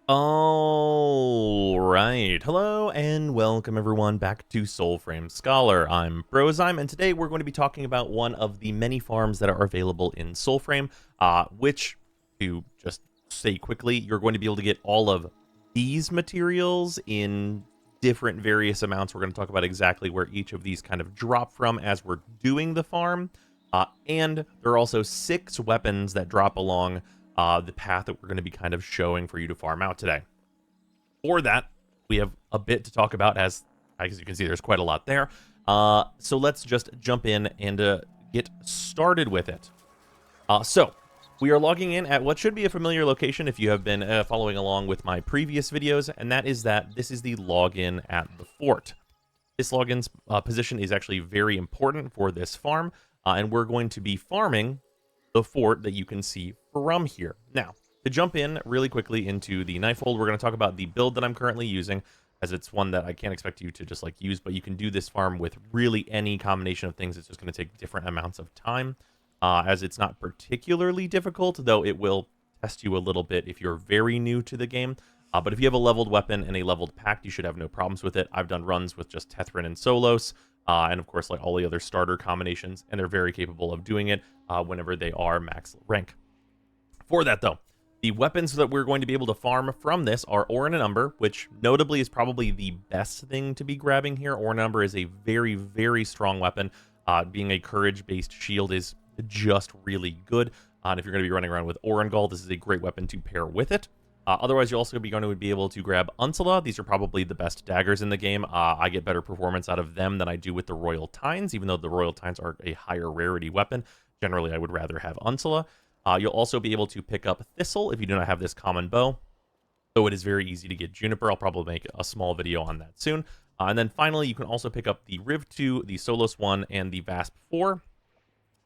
All right. Hello and welcome everyone back to Soulframe Scholar. I'm Brozime, and today we're going to be talking about one of the many farms that are available in Soulframe, which, to just say quickly, you're going to be able to get all of these materials in different various amounts. We're going to talk about exactly where each of these kind of drop from as we're doing the farm. And there are also 6 weapons that drop along the path that we're going to be kind of showing for you to farm out today. For that, we have a bit to talk about, as you can see, there's quite a lot there. So let's just jump in and get started with it. So we are logging in at what should be a familiar location if you have been following along with my previous videos, and that is that this is the login at the fort. This login's position is actually very important for this farm, and we're going to be farming the fort that you can see from here. Now, to jump in really quickly into the Knifehold, we're going to talk about the build that I'm currently using, as it's one that I can't expect you to just like use, but you can do this farm with really any combination of things. It's just going to take different amounts of time, as it's not particularly difficult, though it will test you a little bit if you're very new to the game. But if you have a leveled weapon and a leveled pact, you should have no problems with it. I've done runs with just Tethrin and Solos, and of course, like all the other starter combinations, and they're very capable of doing it whenever they are max rank. For that, though, the weapons that we're going to be able to farm from this are Ore and Umber, which notably is probably the best thing to be grabbing here. Ore and Umber is a very, very strong weapon. Being a courage-based shield is just really good. And if you're going to be running around with Orengal, this is a great weapon to pair with it. Otherwise, you're also going to be able to grab Unsala. These are probably the best daggers in the game. I get better performance out of them than I do with the Royal Tines, even though the Royal Tines are a higher rarity weapon. Generally, I would rather have Unsala. You'll also be able to pick up Thistle if you do not have this common bow, though it is very easy to get Juniper. I'll probably make a small video on that soon. And then finally, you can also pick up the Riv 2, the Solos 1, and the Vasp 4.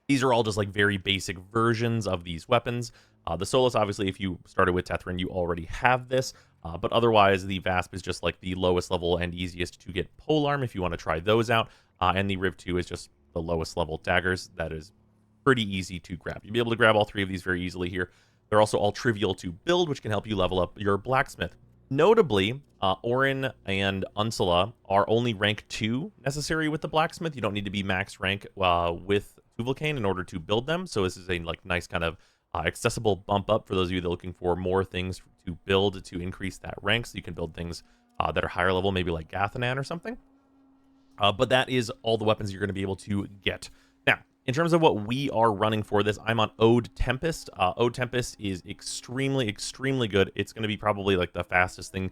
These are all just like very basic versions of these weapons. The Solos, obviously, if you started with Tethrin, you already have this. But otherwise, the Vasp is just like the lowest level and easiest to get Polearm if you want to try those out. And the Riv 2 is just the lowest level daggers. That is pretty easy to grab. You'll be able to grab all 3 of these very easily here. They're also all trivial to build, which can help you level up your blacksmith. Notably, Orin and Unsala are only rank 2 necessary with the blacksmith. You don't need to be max rank with Tuvalcane in order to build them. So this is a like nice kind of accessible bump up for those of you that are looking for more things to build to increase that rank, so you can build things that are higher level, maybe like Gathanan or something. But that is all the weapons you're going to be able to get. Now, in terms of what we are running for this, I'm on Ode Tempest. Ode Tempest is extremely, extremely good. It's going to be probably like the fastest thing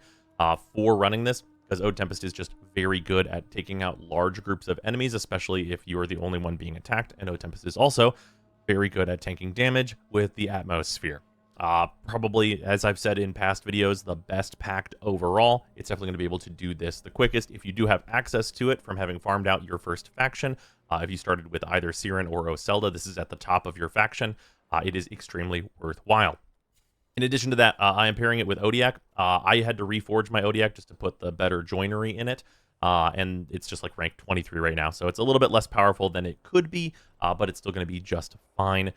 for running this, because Ode Tempest is just very good at taking out large groups of enemies, especially if you are the only one being attacked. And Ode Tempest is also very good at tanking damage with the Atmosphere. Probably, as I've said in past videos, the best pact overall. It's definitely going to be able to do this the quickest if you do have access to it from having farmed out your first faction. If you started with either Siren or Oselda, this is at the top of your faction. It is extremely worthwhile. In addition to that, I am pairing it with Odiak. I had to reforge my Odiak just to put the better joinery in it. And it's just like rank 23 right now, so it's a little bit less powerful than it could be, but it's still going to be just fine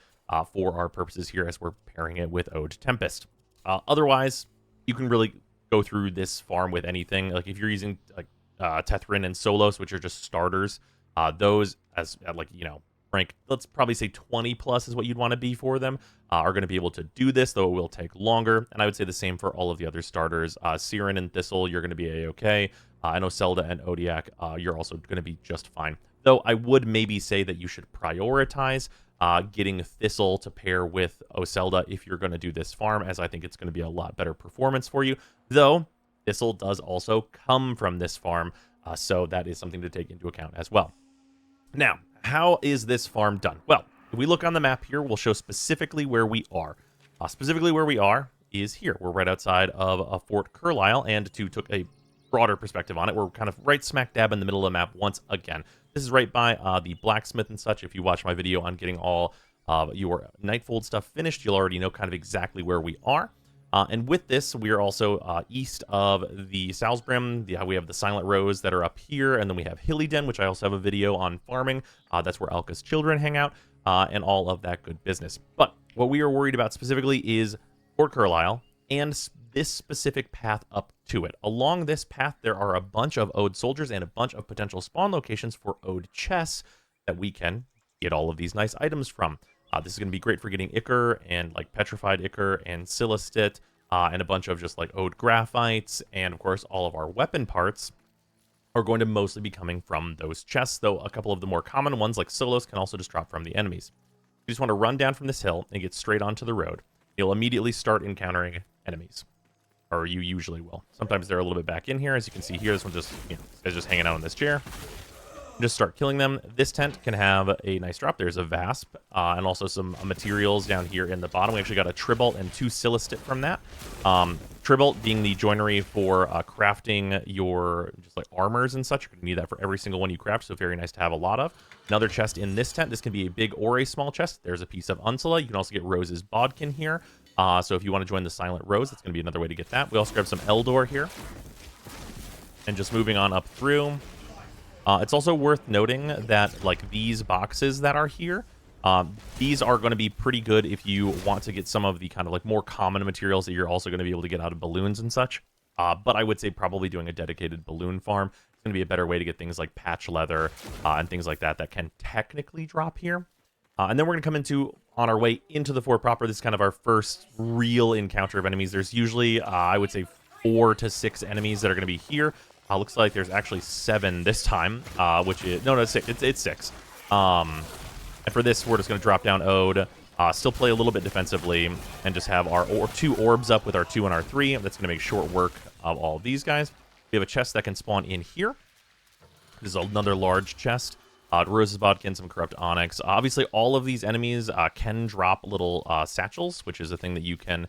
for our purposes here as we're pairing it with Ode Tempest. Otherwise, you can really go through this farm with anything. Like if you're using like Tethrin and Solos, which are just starters, those as like, you know, rank, let's probably say 20 plus is what you'd want to be for them, are going to be able to do this, though it will take longer. And I would say the same for all of the other starters. Siren and Thistle, you're going to be a-okay. I know Zelda and Odiak, you're also going to be just fine. Though I would maybe say that you should prioritize getting Thistle to pair with Oselda if you're going to do this farm, as I think it's going to be a lot better performance for you. Though Thistle does also come from this farm, so that is something to take into account as well. Now, how is this farm done? Well, if we look on the map here, we'll show specifically where we are. Specifically where we are is here. We're right outside of Fort Curlail, and to take a broader perspective on it, we're kind of right smack dab in the middle of the map once again. This is right by the blacksmith and such. If you watch my video on getting all your Nightfold stuff finished, you'll already know kind of exactly where we are. And with this, we are also east of the Soulframe. We have the Silent Rose that are up here, and then we have Hillyden, which I also have a video on farming. That's where Alka's children hang out, and all of that good business. But what we are worried about specifically is Fort Curlail, and this specific path up to it. Along this path, there are a bunch of Ode soldiers and a bunch of potential spawn locations for Ode chests that we can get all of these nice items from. This is going to be great for getting Ichor and like Petrified Ichor and Silistit and a bunch of just like Ode Graphites. And of course, all of our weapon parts are going to mostly be coming from those chests, though a couple of the more common ones like Solos can also just drop from the enemies. You just want to run down from this hill and get straight onto the road. You'll immediately start encountering enemies, or you usually will. Sometimes they're a little bit back in here. As you can see here, this one just, this guy's just hanging out on this chair. Just start killing them. This tent can have a nice drop. There's a Vasp, and also some materials down here in the bottom. We actually got a Tribalt and 2 Silistit from that. Tribalt being the joinery for crafting your just like armors and such. You're going to need that for every single one you craft, so very nice to have a lot of. Another chest in this tent. This can be a big or a small chest. There's a piece of Unsula. You can also get Rose's Bodkin here. So if you want to join the Silent Rose, that's going to be another way to get that. We also grab some Eldor here. And just moving on up through. It's also worth noting that like these boxes that are here, these are going to be pretty good if you want to get some of the kind of like more common materials that you're also going to be able to get out of balloons and such. But I would say probably doing a dedicated balloon farm is going to be a better way to get things like patch leather and things like that that can technically drop here. And then we're going to come into, on our way into the fort proper, this is kind of our first real encounter of enemies. There's usually, I would say, 4 to 6 enemies that are going to be here. Looks like there's actually 7 this time, which is... No, it's 6. It's 6. And for this, we're just going to drop down Ode, still play a little bit defensively, and just have our 2 orbs up with our 2 and our 3. That's going to make short work of all of these guys. We have a chest that can spawn in here. This is another large chest. Rose's Bodkin, some Corrupt Onyx. Obviously, all of these enemies can drop little satchels, which is a thing that you can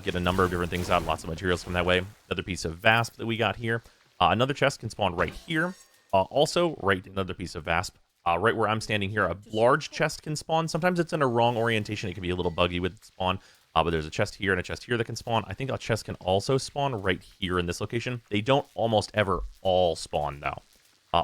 get a number of different things out. Lots of materials from that way. Another piece of Vasp that we got here. Another chest can spawn right here. Also, right another piece of Vasp. Right where I'm standing here, a large chest can spawn. Sometimes it's in a wrong orientation. It can be a little buggy with spawn. But there's a chest here and a chest here that can spawn. I think a chest can also spawn right here in this location. They don't almost ever all spawn, though.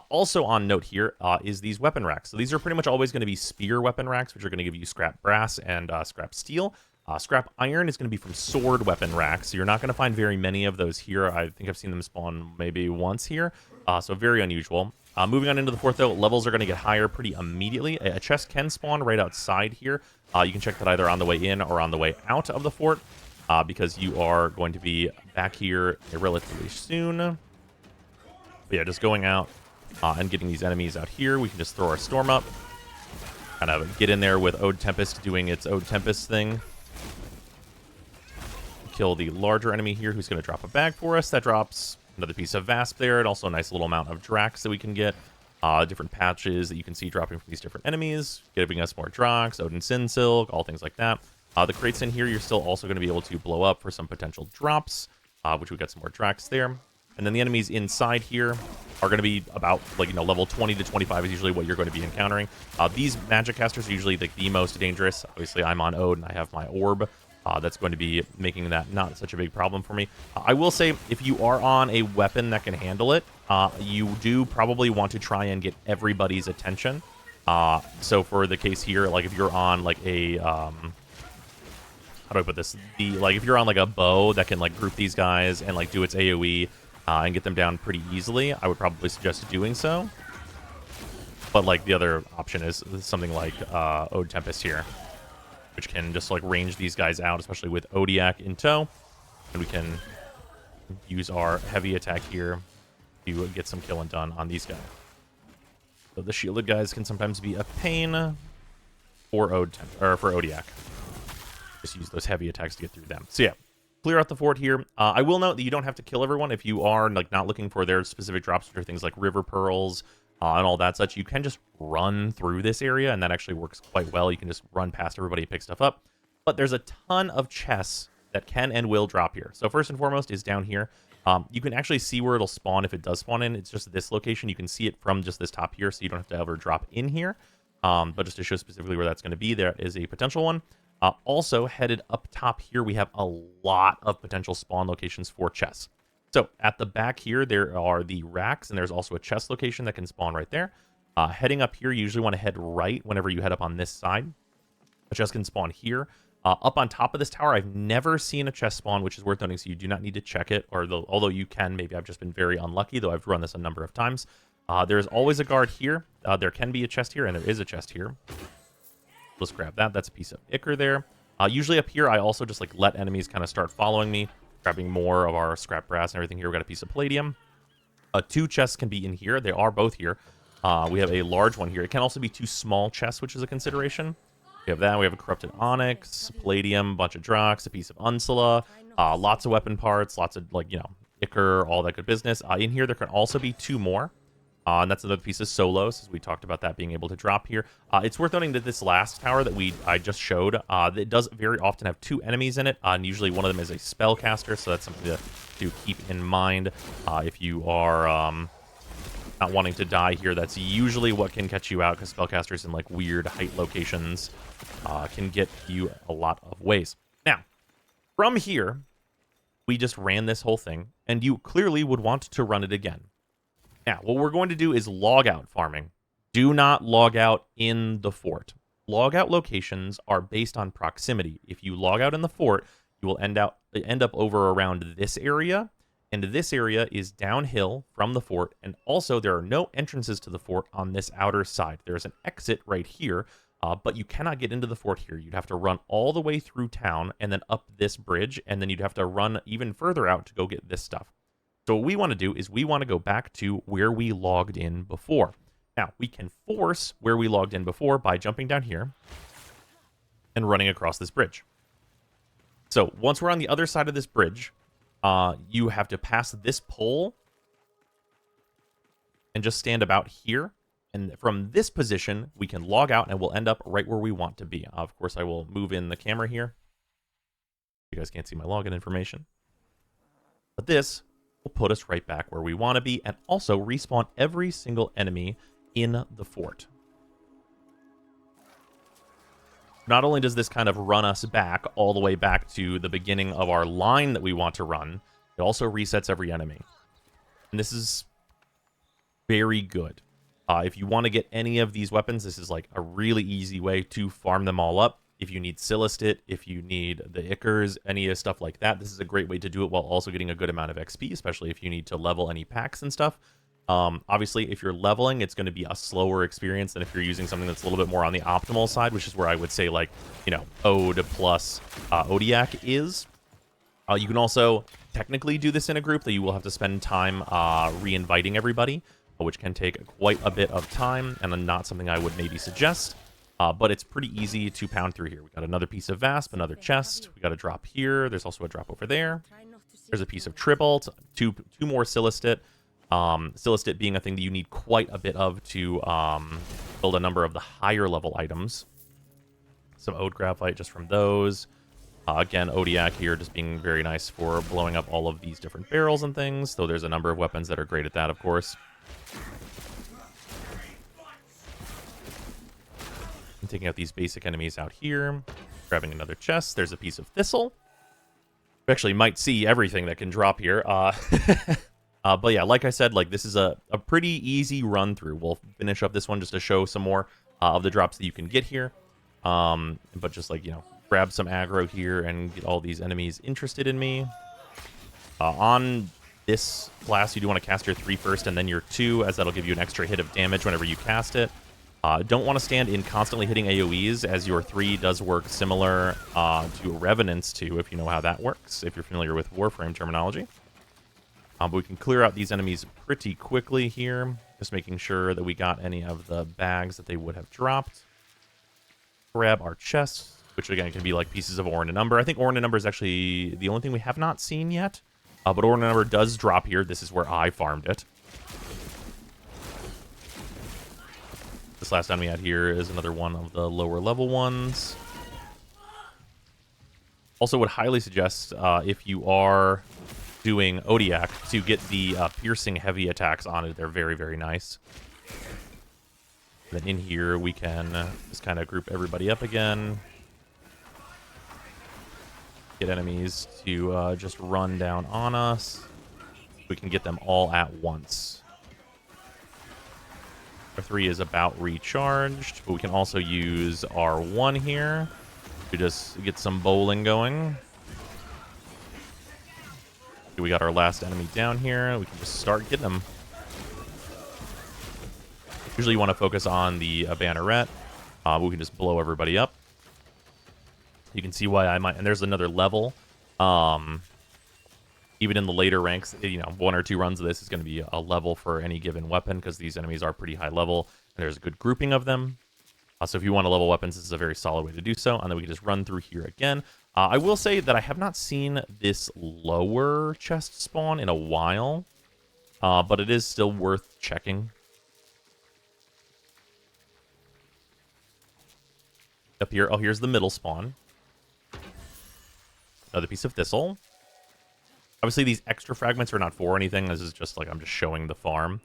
Also on note here is these weapon racks. So these are pretty much always going to be spear weapon racks, which are going to give you scrap brass and scrap steel. Scrap iron is going to be from sword weapon racks, so you're not going to find very many of those here. I think I've seen them spawn maybe once here, so very unusual. Moving on into the fort, though, levels are going to get higher pretty immediately. A chest can spawn right outside here. You can check that either on the way in or on the way out of the fort, because you are going to be back here relatively soon. But yeah, just going out and getting these enemies out here. We can just throw our storm up, kind of get in there with Ode Tempest doing its Ode Tempest thing. Kill the larger enemy here, who's going to drop a bag for us. That drops another piece of Vasp there, and also a nice little amount of Drax that we can get. Different patches that you can see dropping from these different enemies, giving us more Drax, Odin Sin Silk, all things like that. The crates in here, you're still also going to be able to blow up for some potential drops, which we got some more Drax there. And then the enemies inside here are going to be about, like, level 20 to 25 is usually what you're going to be encountering. These magic casters are usually the most dangerous. Obviously, I'm on Ode, and I have my orb. That's going to be making that not such a big problem for me. I will say, if you are on a weapon that can handle it, you do probably want to try and get everybody's attention. So for the case here, like if you're on like a, how do I put this? Like if you're on like a bow that can like group these guys and like do its AoE and get them down pretty easily, I would probably suggest doing so. But like the other option is something like Ode Tempest here, which can just like range these guys out, especially with Odiak in tow. And we can use our heavy attack here to get some killing done on these guys. So the shielded guys can sometimes be a pain for Odiak. Just use those heavy attacks to get through them. So yeah, clear out the fort here. I will note that you don't have to kill everyone if you are like not looking for their specific drops, which are things like river pearls, and all that such. You can just run through this area, and that actually works quite well. You can just run past everybody and pick stuff up. But there's a ton of chests that can and will drop here. So first and foremost is down here. You can actually see where it'll spawn if it does spawn in. It's just this location. You can see it from just this top here, so you don't have to ever drop in here. But just to show specifically where that's going to be, there is a potential one. Also, headed up top here, we have a lot of potential spawn locations for chests. So at the back here, there are the racks, and there's also a chest location that can spawn right there. Heading up here, you usually want to head right whenever you head up on this side. A chest can spawn here. Up on top of this tower, I've never seen a chest spawn, which is worth noting, so you do not need to check it, although you can. Maybe I've just been very unlucky, though I've run this a number of times. There's always a guard here. There can be a chest here, and there is a chest here. Let's grab that. That's a piece of ichor there. Usually up here, I also just like let enemies kind of start following me, grabbing more of our scrap brass and everything here. We got a piece of palladium. 2 chests can be in here. They are both here. We have a large one here. It can also be 2 small chests, which is a consideration. We have that. We have a corrupted onyx, palladium, a bunch of drox, a piece of unsula, lots of weapon parts, lots of ichor, all that good business. In here, there can also be 2 more. And that's another piece of Solos, as we talked about that being able to drop here. It's worth noting that this last tower that I just showed, it does very often have 2 enemies in it, and usually one of them is a spellcaster, so that's something to keep in mind if you are not wanting to die here. That's usually what can catch you out, because spellcasters in like weird height locations can get you a lot of ways. Now, from here, we just ran this whole thing, and you clearly would want to run it again. Now, what we're going to do is log out farming. Do not log out in the fort. Logout locations are based on proximity. If you log out in the fort, you will end up over around this area, and this area is downhill from the fort, and also there are no entrances to the fort on this outer side. There's an exit right here, but you cannot get into the fort here. You'd have to run all the way through town and then up this bridge, and then you'd have to run even further out to go get this stuff. So what we want to do is we want to go back to where we logged in before. Now, we can force where we logged in before by jumping down here and running across this bridge. So once we're on the other side of this bridge, you have to pass this pole and just stand about here. And from this position, we can log out and we'll end up right where we want to be. Of course, I will move in the camera here. You guys can't see my login information. But this will put us right back where we want to be and also respawn every single enemy in the fort. Not only does this kind of run us back all the way back to the beginning of our line that we want to run, it also resets every enemy. And this is very good. If you want to get any of these weapons, this is like a really easy way to farm them all up. If you need Silistit, if you need the Ichors, any of stuff like that, this is a great way to do it while also getting a good amount of XP, especially if you need to level any packs and stuff. Obviously, if you're leveling, it's going to be a slower experience than if you're using something that's a little bit more on the optimal side, which is where I would say, like, Ode plus Odiak is. You can also technically do this in a group, though you will have to spend time re-inviting everybody, which can take quite a bit of time, and not something I would maybe suggest. But it's pretty easy to pound through here. We got another piece of Vasp, another chest. We got a drop here. There's also a drop over there. There's a piece of Tribalt, two more Silistit. Silistit being a thing that you need quite a bit of to build a number of the higher level items. Some Ode Graphite just from those. Again, Odiak here just being very nice for blowing up all of these different barrels and things, though there's a number of weapons that are great at that, of course. I'm taking out these basic enemies out here. Grabbing another chest. There's a piece of Thistle. We actually might see everything that can drop here. But yeah, like I said, like this is a pretty easy run through. We'll finish up this one just to show some more of the drops that you can get here. But just like, grab some aggro here and get all these enemies interested in me. On this class, you do want to cast your 3 first and then your 2, as that'll give you an extra hit of damage whenever you cast it. Don't want to stand in constantly hitting AoEs, as your 3 does work similar to Revenant's 2, if you know how that works, if you're familiar with Warframe terminology. But we can clear out these enemies pretty quickly here, just making sure that we got any of the bags that they would have dropped. Grab our chests, which again can be like pieces of Ore and Number. I think Ore and Number is actually the only thing we have not seen yet. But Ore and Number does drop here. This is where I farmed it. This last enemy out here is another one of the lower level ones. Also would highly suggest, if you are doing Odiak, to get the piercing heavy attacks on it. They're very, very nice. Then in here, we can just kind of group everybody up again. Get enemies to just run down on us. We can get them all at once. Our 3 is about recharged, but we can also use R1 here We just get some bowling going. We got our last enemy down here. We can just start getting them. Usually you want to focus on the banneret. We can just blow everybody up. You can see why I might... And there's another level. Even in the later ranks, you know, 1 or 2 runs of this is going to be a level for any given weapon, because these enemies are pretty high level, and there's a good grouping of them. So if you want to level weapons, this is a very solid way to do so. And then we can just run through here again. I will say that I have not seen this lower chest spawn in a while, but it is still worth checking. Up here, oh, here's the middle spawn. Another piece of thistle. Obviously, these extra fragments are not for anything. This is just like I'm just showing the farm.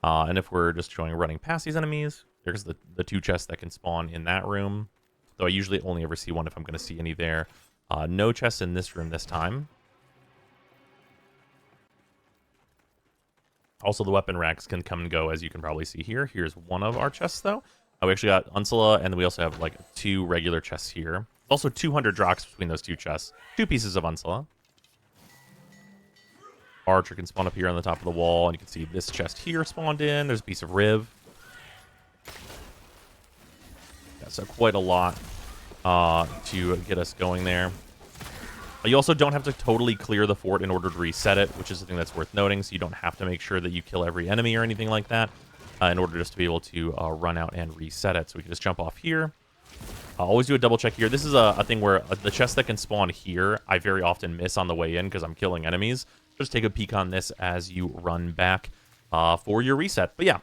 And if we're just showing running past these enemies, there's the 2 chests that can spawn in that room. Though I usually only ever see one if I'm going to see any there. No chests in this room this time. Also, the weapon racks can come and go, as you can probably see here. Here's one of our chests, though. We actually got Unsula, and then we also have like 2 regular chests here. Also 200 drops between those 2 chests. 2 pieces of Unsula. Archer can spawn up here on the top of the wall, and you can see this chest here spawned in. There's a piece of Riv. Yeah, so quite a lot to get us going there. You also don't have to totally clear the fort in order to reset it, which is the thing that's worth noting, so you don't have to make sure that you kill every enemy or anything like that in order just to be able to run out and reset it. So we can just jump off here. Always do a double check here. This is a thing where the chest that can spawn here, I very often miss on the way in because I'm killing enemies. Just take a peek on this as you run back for your reset. But yeah,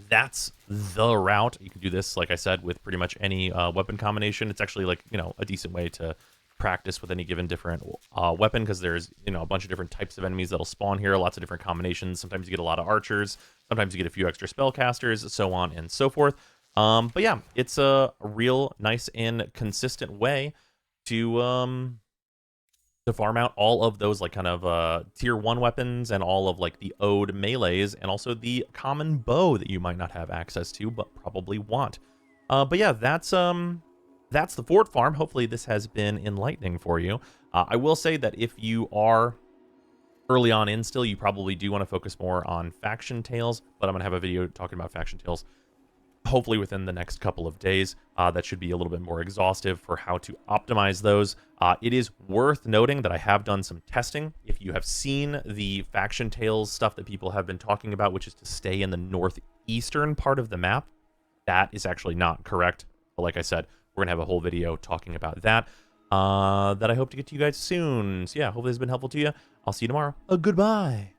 that's the route. You can do this, like I said, with pretty much any weapon combination. It's actually like, you know, a decent way to practice with any given different weapon, because there's, you know, a bunch of different types of enemies that'll spawn here, lots of different combinations. Sometimes you get a lot of archers, sometimes you get a few extra spellcasters, so on and so forth. But yeah, it's a real nice and consistent way to farm out all of those like kind of tier 1 weapons and all of like the ode melees, and also the common bow that you might not have access to but probably want. But yeah, that's the fort farm. Hopefully this has been enlightening for you. I will say that if you are early on in still, you probably do want to focus more on faction tales, but I'm going to have a video talking about faction tales hopefully within the next couple of days. That should be a little bit more exhaustive for how to optimize those. It is worth noting that I have done some testing. If you have seen the faction tales stuff that people have been talking about, which is to stay in the northeastern part of the map, that is actually not correct. But like I said, we're gonna have a whole video talking about that that I hope to get to you guys soon. So yeah, hopefully it's been helpful to you. I'll see you tomorrow. Goodbye.